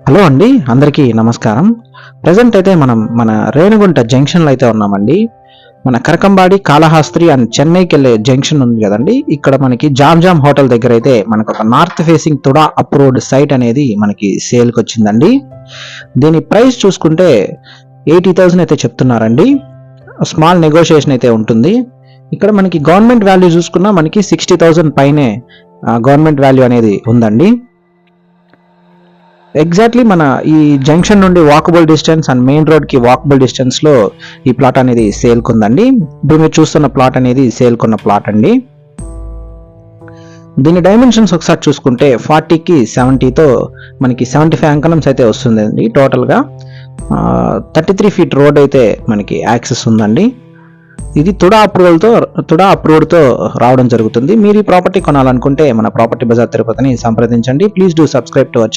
Hello అండి, అందరికీ నమస్కారం. ప్రజెంట్ అయితే మనం మన రేణిగుంట జంక్షన్లో అయితే ఉన్నామండి. మన కరకంబాడి, కాళహస్త్రి అండ్ చెన్నైకి వెళ్ళే జంక్షన్ ఉంది కదండి. ఇక్కడ మనకి జామ్ హోటల్ దగ్గర అయితే మనకు ఒక north facing TUDA approved site అనేది మనకి సేల్కి వచ్చిందండి. దీని ప్రైస్ చూసుకుంటే 80,000 అయితే చెప్తున్నారండి. స్మాల్ నెగోషియేషన్ అయితే ఉంటుంది. ఇక్కడ మనకి గవర్నమెంట్ వాల్యూ చూసుకున్నా మనకి 60,000 పైనే గవర్నమెంట్ వాల్యూ అనేది ఉందండి. ఎగ్జాక్ట్లీ మన ఈ జంక్షన్ నుండి walkable distance and main road కి వాకబుల్ డిస్టెన్స్ లో ఈ ప్లాట్ అనేది సేల్ కుందండి. ఇప్పుడు మీరు చూస్తున్న ప్లాట్ అనేది సేల్ కొన్న ప్లాట్ అండి. దీని డైమెన్షన్స్ ఒకసారి చూసుకుంటే 40కి 70తో మనకి 75 అంకణమ్స్ అయితే వస్తుందండి. టోటల్గా 33 ఫీట్ రోడ్ అయితే మనకి యాక్సెస్ ఉందండి. ఇది తుడా అప్రూవ్డ్తో రావడం జరుగుతుంది. మీరు ఈ ప్రాపర్టీ కొనాలనుకుంటే మన ప్రాపర్టీ బజార్ తిరుపతిని సంప్రదించండి. Please do subscribe to our channel.